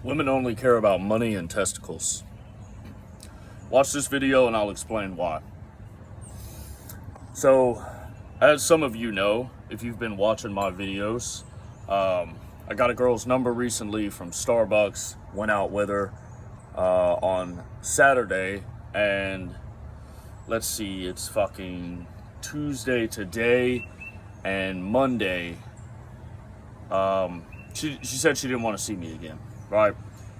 Women only care about money and testicles. Watch this video and I'll explain why. So, as some of you know, if you've been watching my videos, I got a girl's number recently from Starbucks, went out with her on Saturday, and let's see, it's fucking Tuesday today, and Monday, she said she didn't want to see me again, right?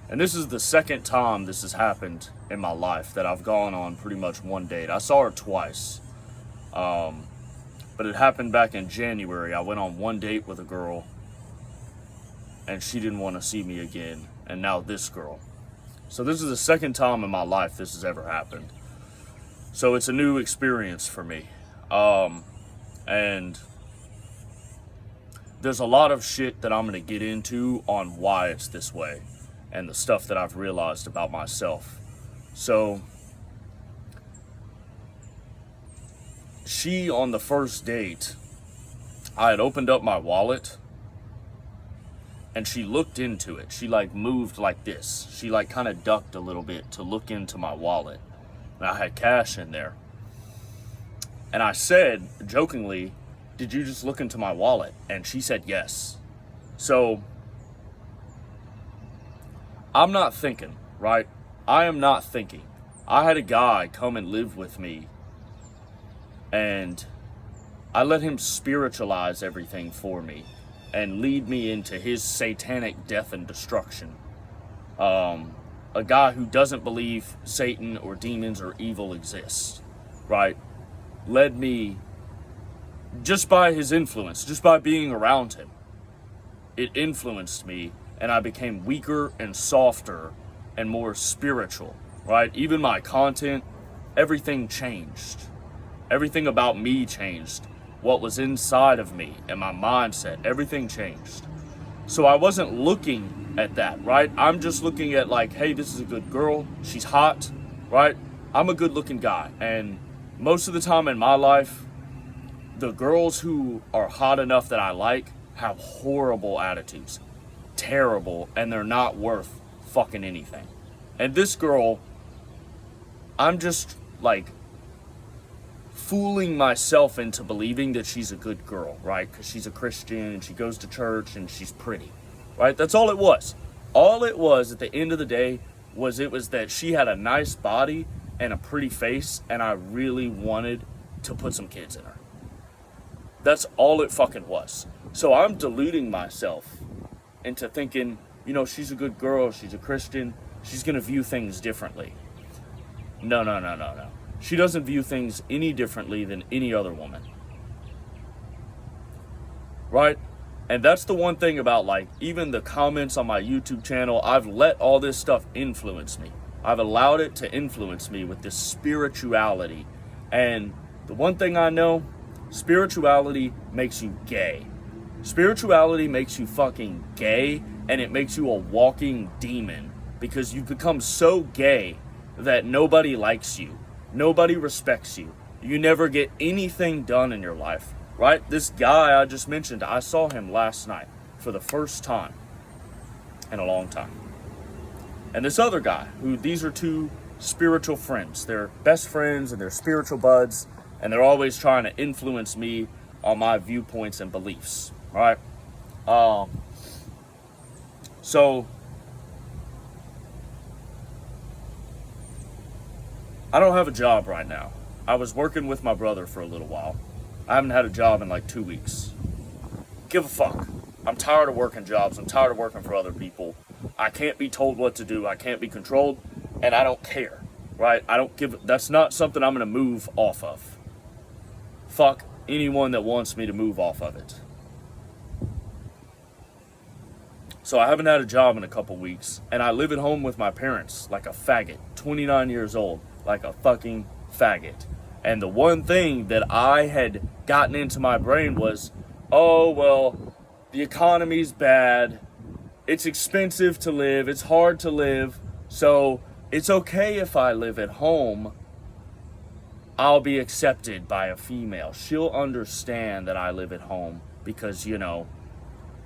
And this is the second time this has happened in my life that I've gone on pretty much one date. I saw her twice, but it happened back in January. I went on one date with a girl, and she didn't want to see me again, and now this girl. So this is the second time in my life this has ever happened. So it's a new experience for me. And there's a lot of shit that I'm going to get into on why it's this way and the stuff that I've realized about myself. So she, on the first date, I had opened up my wallet and she looked into it. She like moved like this. She like kind of ducked a little bit to look into my wallet. And I had cash in there. And I said, jokingly, "Did you just look into my wallet?" And she said yes. So I'm not thinking, right? I am not thinking. I had a guy come and live with me, and I let him spiritualize everything for me and lead me into his satanic death and destruction. A guy who doesn't believe Satan or demons or evil exists, right? Led me, just by his influence, just by being around him, it influenced me, and I became weaker and softer and more spiritual, right? Even my content, everything changed. Everything about me changed. What was inside of me and my mindset, everything changed. So I wasn't looking at that, right? I'm just looking at like, hey, this is a good girl. She's hot, right? I'm a good looking guy. And most of the time in my life, the girls who are hot enough that I like have horrible attitudes. Terrible, and they're not worth fucking anything. And this girl, I'm just like fooling myself into believing that she's a good girl, right? Because she's a Christian and she goes to church and she's pretty, right? That's all it was. All it was at the end of the day was that she had a nice body and a pretty face, and I really wanted to put some kids in her. That's all it fucking was. So I'm deluding myself into thinking, you know, she's a good girl, she's a Christian, she's gonna view things differently. No. She doesn't view things any differently than any other woman. Right? And that's the one thing about, like, even the comments on my YouTube channel, I've let all this stuff influence me. I've allowed it to influence me with this spirituality. And the one thing I know, spirituality makes you gay. Spirituality makes you fucking gay, and it makes you a walking demon, because you've become so gay that nobody likes you. Nobody respects you. You never get anything done in your life, right? This guy I just mentioned, I saw him last night for the first time in a long time. And this other guy, who these are two spiritual friends. They're best friends and they're spiritual buds, and they're always trying to influence me on my viewpoints and beliefs, right? So I don't have a job right now. I was working with my brother for a little while. I haven't had a job in like 2 weeks. Give a fuck. I'm tired of working jobs. I'm tired of working for other people. I can't be told what to do. I can't be controlled, and I don't care, right? That's not something I'm gonna move off of. Fuck anyone that wants me to move off of it. So I haven't had a job in a couple weeks, and I live at home with my parents like a faggot, 29 years old, like a fucking faggot. And the one thing that I had gotten into my brain was, oh, well, the economy's bad, it's expensive to live, it's hard to live, so it's okay if I live at home. I'll be accepted by a female. She'll understand that I live at home because, you know,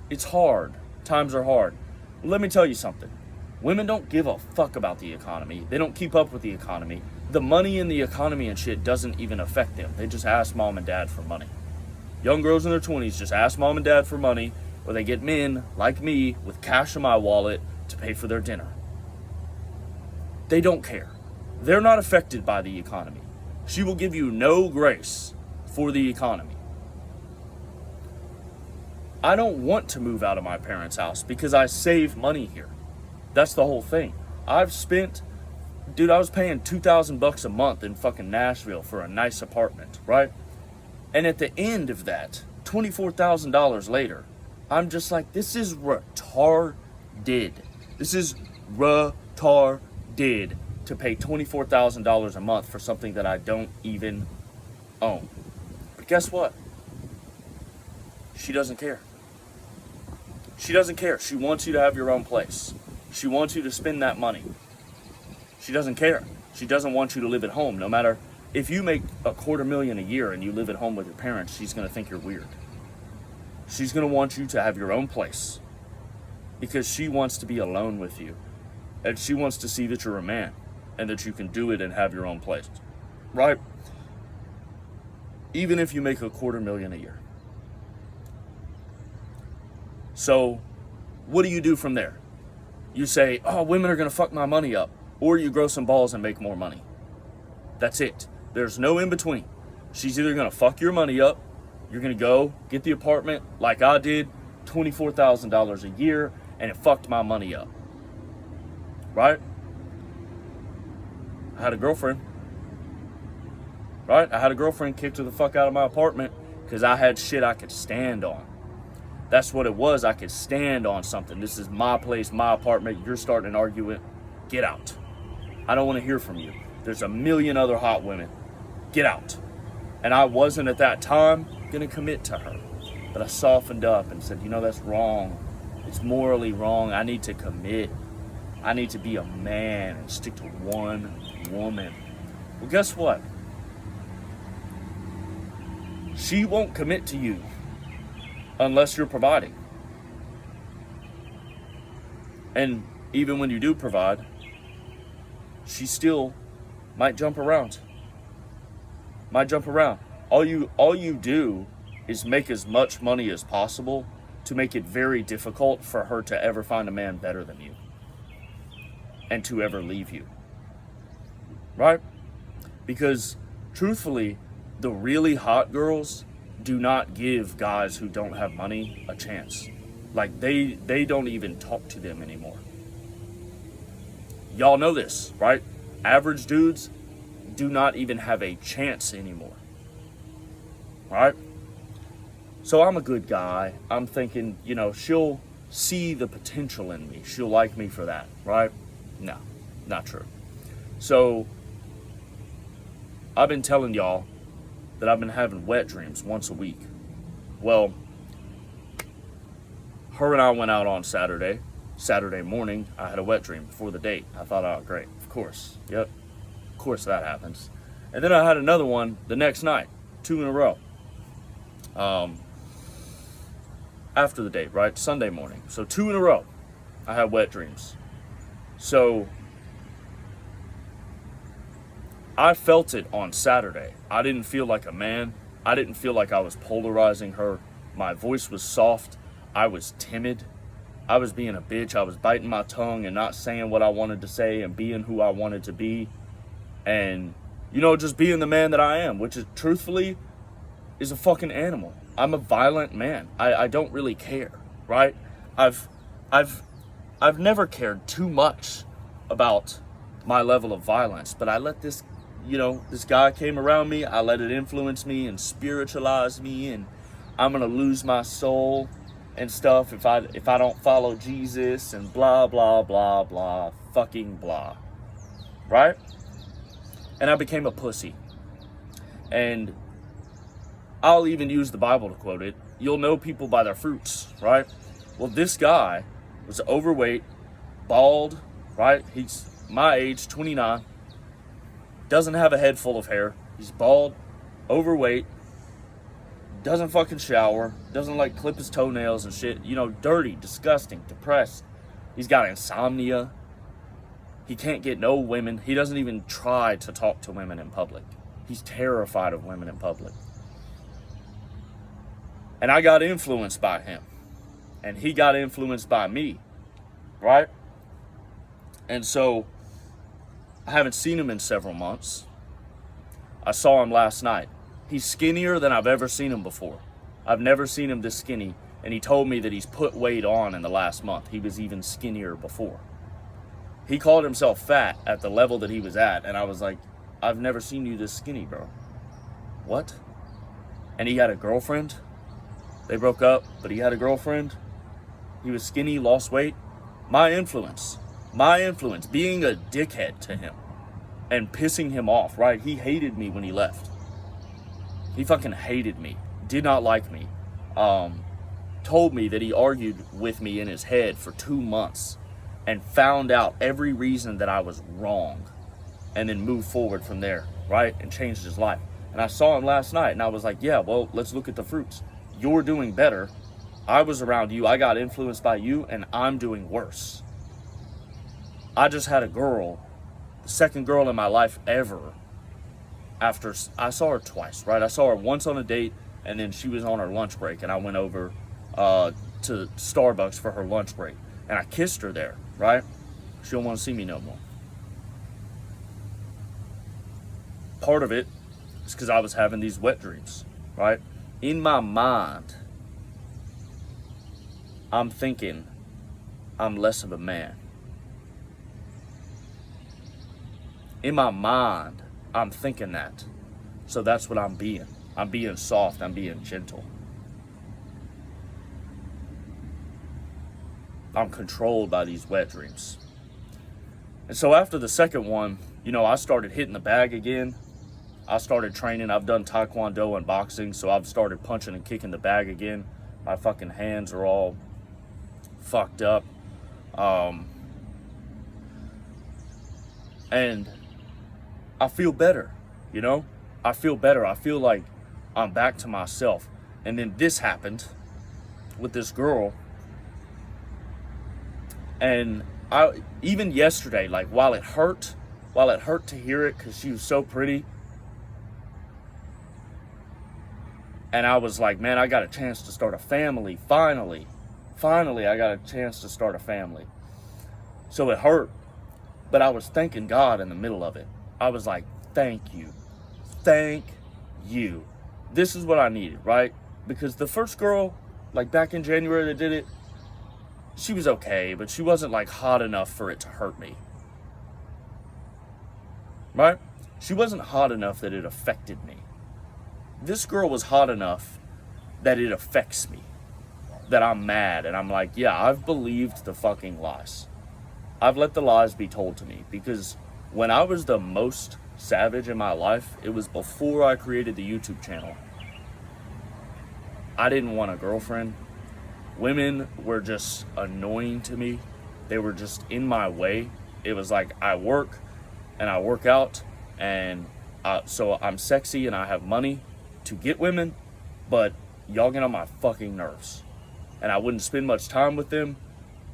it's hard. Times are hard. Let me tell you something. Women don't give a fuck about the economy. They don't keep up with the economy. The money in the economy and shit doesn't even affect them. They just ask mom and dad for money. Young girls in their 20s just ask mom and dad for money, or they get men like me with cash in my wallet to pay for their dinner. They don't care. They're not affected by the economy. She will give you no grace for the economy. I don't want to move out of my parents' house because I save money here. That's the whole thing. I was paying $2,000 a month in fucking Nashville for a nice apartment, right? And at the end of that, $24,000 later, I'm just like, this is retarded. This is retarded to pay $24,000 a month for something that I don't even own. But guess what? She doesn't care. She doesn't care. She wants you to have your own place. She wants you to spend that money. She doesn't care. She doesn't want you to live at home. No matter if you make $250,000 a year and you live at home with your parents, she's going to think you're weird. She's going to want you to have your own place because she wants to be alone with you. And she wants to see that you're a man and that you can do it and have your own place. Right? Even if you make $250,000 a year. So, what do you do from there? You say, oh, women are going to fuck my money up. Or you grow some balls and make more money. That's it. There's no in between. She's either going to fuck your money up, you're going to go get the apartment like I did, $24,000 a year, and it fucked my money up. Right? I had a girlfriend. Right? I had a girlfriend kicked her the fuck out of my apartment because I had shit I could stand on. That's what it was. I could stand on something. This is my place, my apartment. You're starting an argument. Get out. I don't want to hear from you. There's a million other hot women. Get out. And I wasn't at that time going to commit to her. But I softened up and said, that's wrong. It's morally wrong. I need to commit. I need to be a man and stick to one woman. Well, guess what? She won't commit to you unless you're providing. And even when you do provide, she still might jump around. All you do is make as much money as possible to make it very difficult for her to ever find a man better than you and to ever leave you. Right? Because truthfully, the really hot girls do not give guys who don't have money a chance. Like they don't even talk to them anymore. Y'all know this, right? Average dudes do not even have a chance anymore. Right? So I'm a good guy. I'm thinking, she'll see the potential in me. She'll like me for that, right? No, not true. So I've been telling y'all that I've been having wet dreams once a week. Well, her and I went out on Saturday. Saturday morning, I had a wet dream before the date. I thought, oh, great, of course. Yep, of course that happens. And then I had another one the next night, 2 in a row. After the date, right? Sunday morning. So 2 in a row, I had wet dreams. So I felt it on Saturday. I didn't feel like a man. I didn't feel like I was polarizing her. My voice was soft. I was timid. I was being a bitch. I was biting my tongue and not saying what I wanted to say and being who I wanted to be. And, just being the man that I am, which is truthfully is a fucking animal. I'm a violent man. I don't really care, right? I've never cared too much about my level of violence, but I let this guy came around me, I let it influence me and spiritualize me, and I'm gonna lose my soul and stuff if I don't follow Jesus and blah, blah, blah, blah, fucking blah, right? And I became a pussy. And I'll even use the Bible to quote it. You'll know people by their fruits, right? Well, this guy was overweight, bald, right? He's my age, 29. Doesn't have a head full of hair. He's bald, overweight, doesn't fucking shower, doesn't clip his toenails and shit. Dirty, disgusting, depressed. He's got insomnia. He can't get no women. He doesn't even try to talk to women in public. He's terrified of women in public. And I got influenced by him. And he got influenced by me. Right? And so, I haven't seen him in several months. I saw him last night. He's skinnier than I've ever seen him before. I've never seen him this skinny. And he told me that he's put weight on in the last month. He was even skinnier before. He called himself fat at the level that he was at. And I was like, I've never seen you this skinny, bro. What? And he had a girlfriend. They broke up, but he had a girlfriend. He was skinny, lost weight. My influence, being a dickhead to him and pissing him off, right? He hated me when he left. He fucking hated me, did not like me. Told me that he argued with me in his head for 2 months and found out every reason that I was wrong and then moved forward from there, right? And changed his life. And I saw him last night and I was like, yeah, well, let's look at the fruits. You're doing better. I was around you. I got influenced by you and I'm doing worse. I just had a girl, the second girl in my life ever, after I saw her twice, right? I saw her once on a date and then she was on her lunch break and I went over to Starbucks for her lunch break and I kissed her there, right? She don't want to see me no more. Part of it is because I was having these wet dreams, right? In my mind, I'm thinking I'm less of a man. In my mind, I'm thinking that. So that's what I'm being. I'm being soft. I'm being gentle. I'm controlled by these wet dreams. And so after the second one, I started hitting the bag again. I started training. I've done taekwondo and boxing, so I've started punching and kicking the bag again. My fucking hands are all fucked up. And I feel better, I feel better. I feel like I'm back to myself. And then this happened with this girl. And even yesterday, like while it hurt to hear it because she was so pretty, and I was like, man, I got a chance to start a family. Finally, I got a chance to start a family. So it hurt, but I was thanking God in the middle of it. I was like, thank you. This is what I needed, right? Because the first girl, like back in January that did it, she was okay, but she wasn't like hot enough for it to hurt me. Right? She wasn't hot enough that it affected me. This girl was hot enough that it affects me. That I'm mad and I'm like, yeah, I've believed the fucking lies. I've let the lies be told to me because when I was the most savage in my life, it was before I created the YouTube channel. I didn't want a girlfriend. Women were just annoying to me. They were just in my way. It was like I work and I work out and so I'm sexy and I have money to get women, but y'all get on my fucking nerves. And I wouldn't spend much time with them.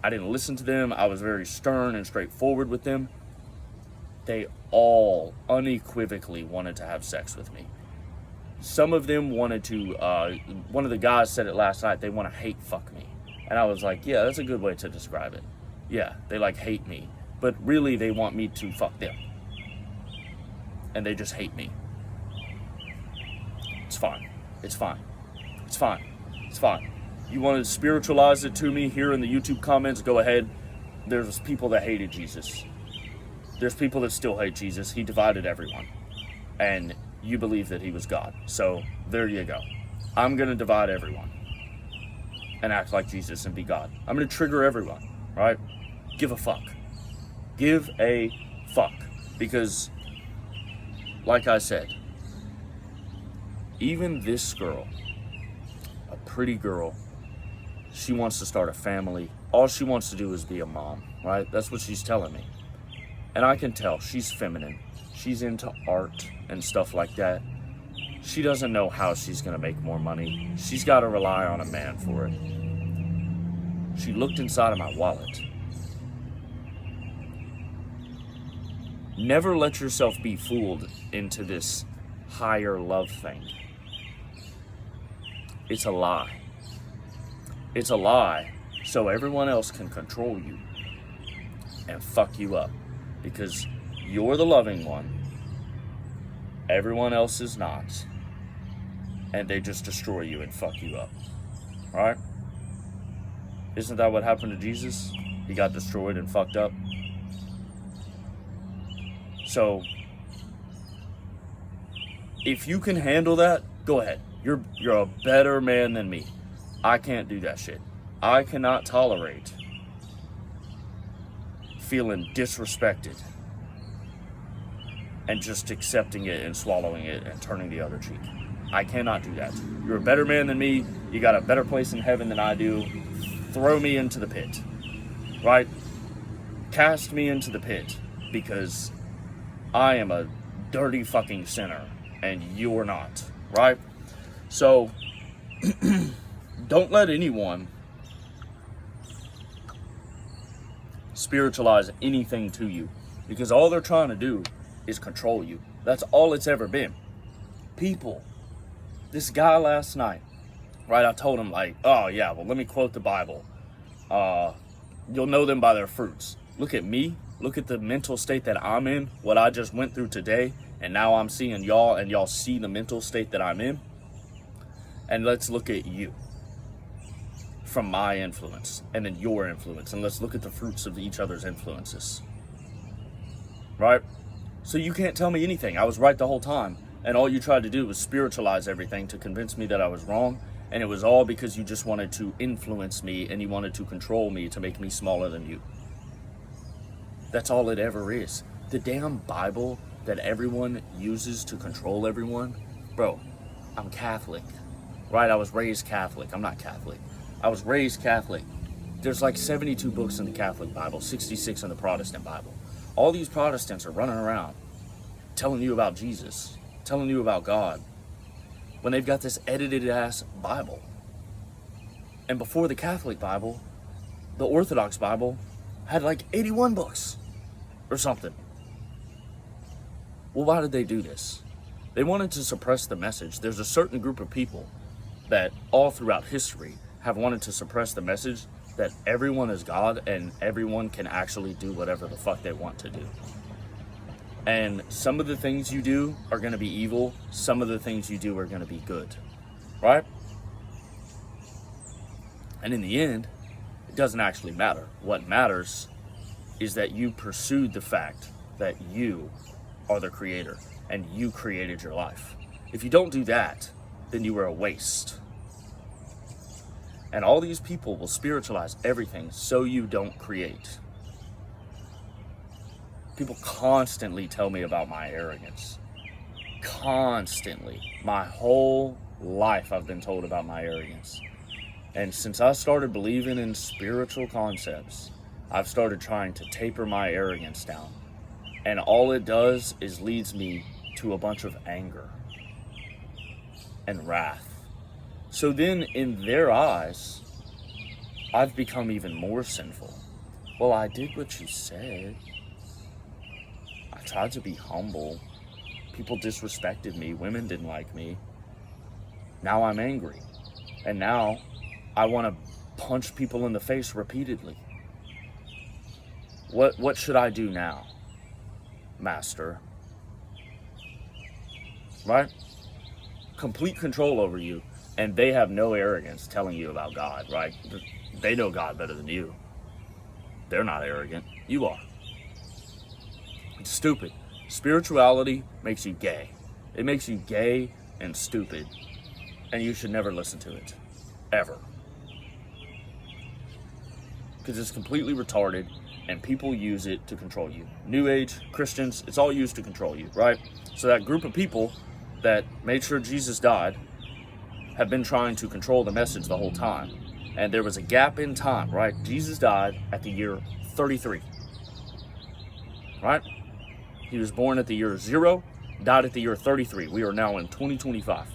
I didn't listen to them. I was very stern and straightforward with them. They all unequivocally wanted to have sex with me. Some of them wanted to, one of the guys said it last night, they want to hate fuck me. And I was like, yeah, that's a good way to describe it. Yeah, they like hate me. But really they want me to fuck them. And they just hate me. It's fine. You want to spiritualize it to me here in the YouTube comments, go ahead. There's people that hated Jesus. There's people that still hate Jesus. He divided everyone. And you believe that he was God. So there you go. I'm going to divide everyone and act like Jesus and be God. I'm going to trigger everyone, right? Give a fuck. Give a fuck. Because, like I said, even this girl, a pretty girl, she wants to start a family. All she wants to do is be a mom, right? That's what she's telling me. And I can tell she's feminine. She's into art and stuff like that. She doesn't know how she's going to make more money. She's got to rely on a man for it. She looked inside of my wallet. Never let yourself be fooled into this higher love thing. It's a lie. It's a lie so everyone else can control you and fuck you up, because you're the loving one, everyone else is not, and they just destroy you and fuck you up. Right? Isn't that what happened to Jesus? He got destroyed and fucked up. So, if you can handle that, go ahead. You're a better man than me. I can't do that shit. I cannot tolerate feeling disrespected and just accepting it and swallowing it and turning the other cheek. I cannot do that. You're a better man than me. You got a better place in heaven than I do. Throw me into the pit. Right? Cast me into the pit, because I am a dirty fucking sinner and you're not. Right? So, don't let anyone spiritualize anything to you, because all they're trying to do is control you. That's all it's ever been. People, this guy last night, right, I told him, like, oh yeah, well, let me quote the Bible. You'll know them by their fruits. Look at me. Look at the mental state that I'm in, what I just went through today, and now I'm seeing y'all, and y'all see the mental state that I'm in. And let's look at you from my influence, and then your influence, and let's look at the fruits of each other's influences. Right? So you can't tell me anything. I was right the whole time, and all you tried to do was spiritualize everything to convince me that I was wrong, and it was all because you just wanted to influence me, and you wanted to control me to make me smaller than you. That's all it ever is. The damn Bible that everyone uses to control everyone. Bro, I'm Catholic. Right? I was raised Catholic. I'm not Catholic. I was raised Catholic. There's like 72 books in the Catholic Bible, 66 in the Protestant Bible. All these Protestants are running around telling you about Jesus, telling you about God, when they've got this edited ass Bible. And before the Catholic Bible, the Orthodox Bible had like 81 books or something. Well, why did they do this? They wanted to suppress the message. There's a certain group of people that all throughout history have wanted to suppress the message that everyone is God and everyone can actually do whatever the fuck they want to do. And some of the things you do are going to be evil. Some of the things you do are going to be good. Right? And in the end, it doesn't actually matter. What matters is that you pursued the fact that you are the creator and you created your life. If you don't do that, then you are a waste. And all these people will spiritualize everything so you don't create. People constantly tell me about my arrogance. Constantly. My whole life I've been told about my arrogance. And since I started believing in spiritual concepts, I've started trying to taper my arrogance down. And all it does is leads me to a bunch of anger and wrath. So then in their eyes, I've become even more sinful. Well, I did what you said. I tried to be humble. People disrespected me. Women didn't like me. Now I'm angry. And now I want to punch people in the face repeatedly. What should I do now, Master? Right? Complete control over you. And they have no arrogance telling you about God, right? They know God better than you. They're not arrogant. You are. It's stupid. Spirituality makes you gay. It makes you gay and stupid. And you should never listen to it. Ever. Because it's completely retarded and people use it to control you. New Age, Christians, it's all used to control you, right? So that group of people that made sure Jesus died have been trying to control the message the whole time. And there was a gap in time, right? Jesus died at the year 33. Right? He was born at the year 0, died at the year 33. We are now in 2025.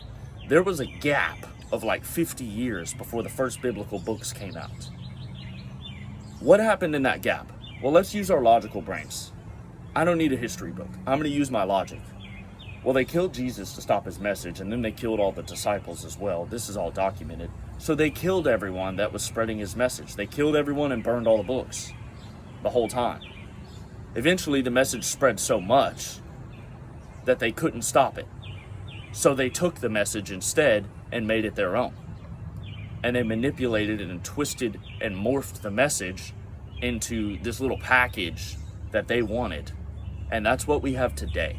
There was a gap of like 50 years before the first biblical books came out. What happened in that gap? Well, let's use our logical brains. I don't need a history book. I'm going to use my logic. Well, they killed Jesus to stop his message, and then they killed all the disciples as well. This is all documented. So they killed everyone that was spreading his message. They killed everyone and burned all the books the whole time. Eventually, the message spread so much that they couldn't stop it. So they took the message instead and made it their own. And they manipulated it and twisted and morphed the message into this little package that they wanted. And that's what we have today.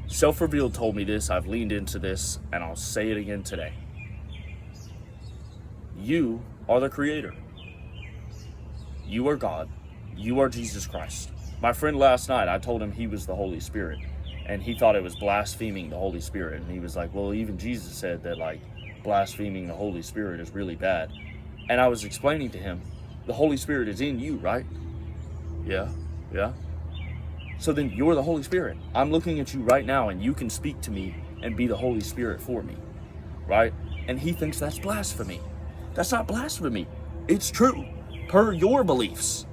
Self-Revealed told me this, I've leaned into this, and I'll say it again today. You are the creator. You are God. You are Jesus Christ. My friend last night, I told him he was the Holy Spirit, and he thought it was blaspheming the Holy Spirit. And he was like, well, even Jesus said that, like, blaspheming the Holy Spirit is really bad. And I was explaining to him, the Holy Spirit is in you, right? Yeah. So then you're the Holy Spirit. I'm looking at you right now, and you can speak to me and be the Holy Spirit for me, right? And he thinks that's blasphemy. That's not blasphemy. It's true, per your beliefs.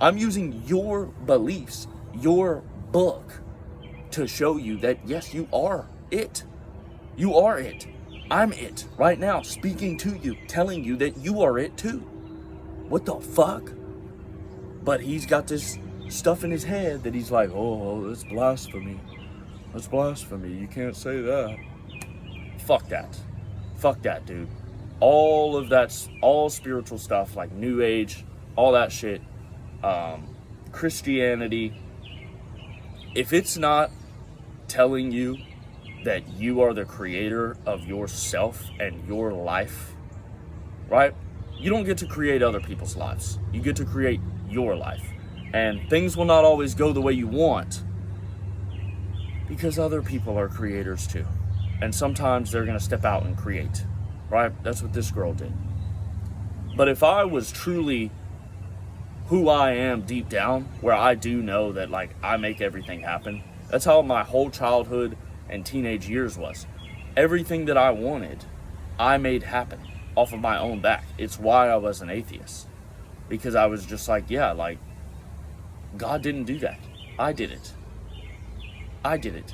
I'm using your beliefs, your book, to show you that, yes, you are it. You are it. I'm it right now, speaking to you, telling you that you are it too. What the fuck? But he's got this stuff in his head that he's like, oh, that's blasphemy. That's blasphemy. You can't say that. Fuck that. Fuck that, dude. All of that's all spiritual stuff, like New Age, all that shit. Christianity. If it's not telling you that you are the creator of yourself and your life, right? You don't get to create other people's lives. You get to create your life. And things will not always go the way you want because other people are creators too. And sometimes they're going to step out and create, right? That's what this girl did. But if I was truly who I am deep down, where I do know that, like, I make everything happen, that's how my whole childhood and teenage years was. Everything that I wanted, I made happen off of my own back. It's why I was an atheist. Because I was just like, yeah, like, God didn't do that. I did it. I did it.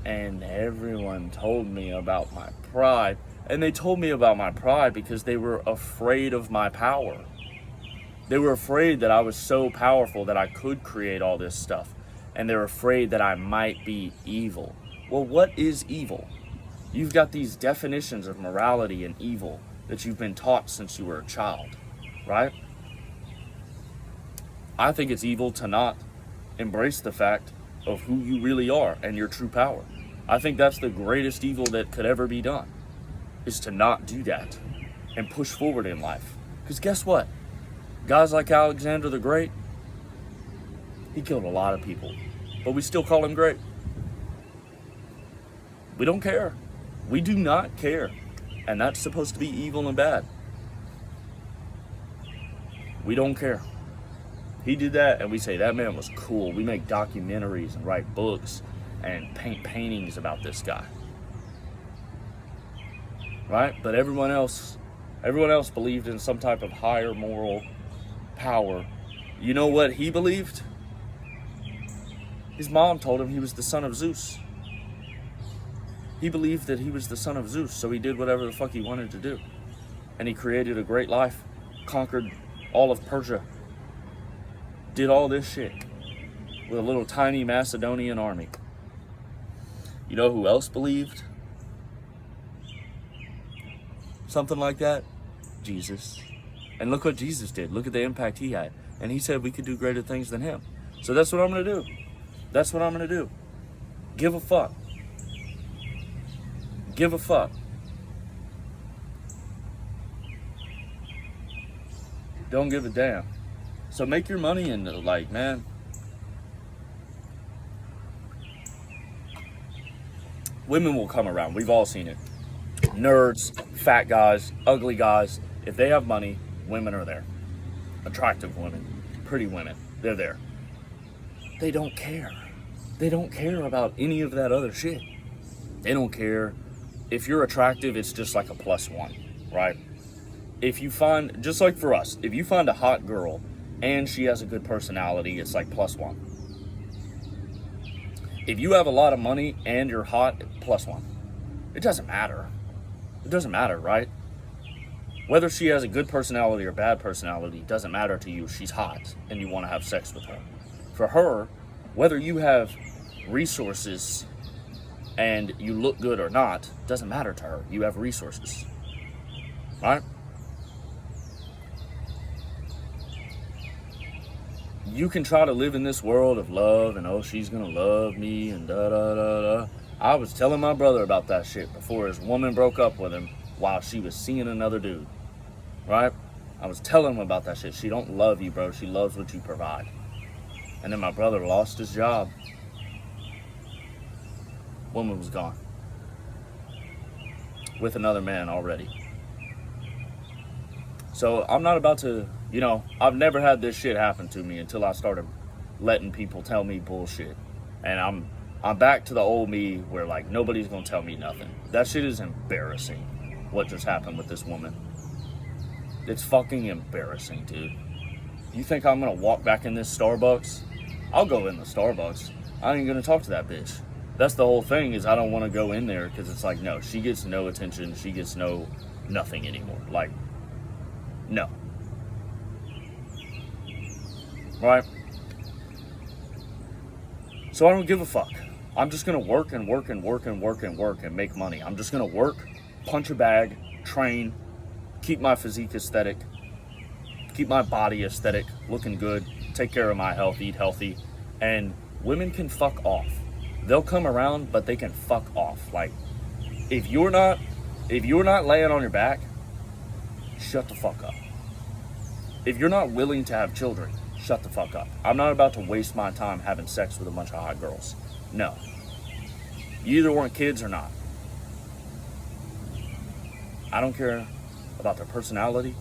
And everyone told me about my pride. And they told me about my pride because they were afraid of my power. They were afraid that I was so powerful that I could create all this stuff. And they're afraid that I might be evil. Well, what is evil? You've got these definitions of morality and evil that you've been taught since you were a child, right? I think it's evil to not embrace the fact of who you really are and your true power. I think that's the greatest evil that could ever be done, is to not do that and push forward in life. Because guess what? Guys like Alexander the Great, he killed a lot of people, but we still call him great. We don't care. We do not care. And that's supposed to be evil and bad. We don't care. He did that, and we say, that man was cool. We make documentaries and write books and paint paintings about this guy. Right? But everyone else believed in some type of higher moral power. You know what he believed? His mom told him he was the son of Zeus. He believed that he was the son of Zeus, so he did whatever the fuck he wanted to do. And he created a great life, conquered all of Persia, did all this shit with a little tiny Macedonian army. You know who else believed something like that? Jesus. And look what Jesus did. Look at the impact he had. And he said we could do greater things than him. So that's what I'm going to do. That's what I'm going to do. Give a fuck. Give a fuck. Don't give a damn. So make your money and, like, man, women will come around. We've all seen it. Nerds, fat guys, ugly guys. If they have money, women are there. Attractive women, pretty women, they're there. They don't care. They don't care about any of that other shit. They don't care. If you're attractive, it's just like a +1, right? If you find, just like for us, if you find a hot girl and she has a good personality, it's like +1. If you have a lot of money and you're hot, +1. It doesn't matter. It doesn't matter, right? Whether she has a good personality or bad personality doesn't matter to you. She's hot and you want to have sex with her. For her, whether you have resources and you look good or not, doesn't matter to her. You have resources, right? You can try to live in this world of love and, oh, she's gonna love me and da da da da. I was telling my brother about that shit before his woman broke up with him while she was seeing another dude, right? I was telling him about that shit. She don't love you, bro. She loves what you provide. And then my brother lost his job. Woman was gone with another man already. So I'm not about to, I've never had this shit happen to me until I started letting people tell me bullshit. And I'm back to the old me where, like, nobody's gonna tell me nothing. That shit is embarrassing, what just happened with this woman. It's fucking embarrassing, dude. You think I'm gonna walk back in this Starbucks? I'll go in the Starbucks. I ain't gonna talk to that bitch. That's the whole thing, is I don't want to go in there because it's like, no, she gets no attention. She gets nothing anymore. Like, no. Right? So I don't give a fuck. I'm just going to work and work and work and work and work and make money. I'm just going to work, punch a bag, train, keep my physique aesthetic, keep my body aesthetic, looking good, take care of my health, eat healthy, and women can fuck off. They'll come around, but they can fuck off. Like, if you're not laying on your back, shut the fuck up. If you're not willing to have children, shut the fuck up. I'm not about to waste my time having sex with a bunch of hot girls. No. You either want kids or not. I don't care about their personality.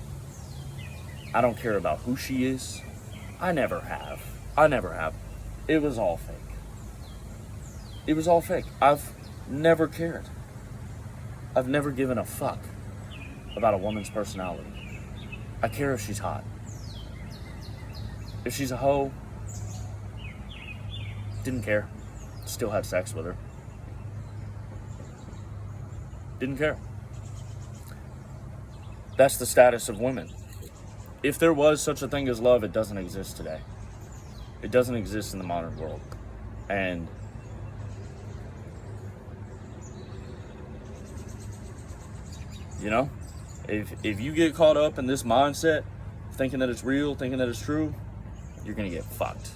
I don't care about who she is. I never have. It was all fake. It was all fake. I've never cared. I've never given a fuck about a woman's personality. I care if she's hot. If she's a hoe, didn't care. Still had sex with her. Didn't care. That's the status of women. If there was such a thing as love, it doesn't exist today. It doesn't exist in the modern world. And if you get caught up in this mindset, thinking that it's real, thinking that it's true, you're gonna get fucked.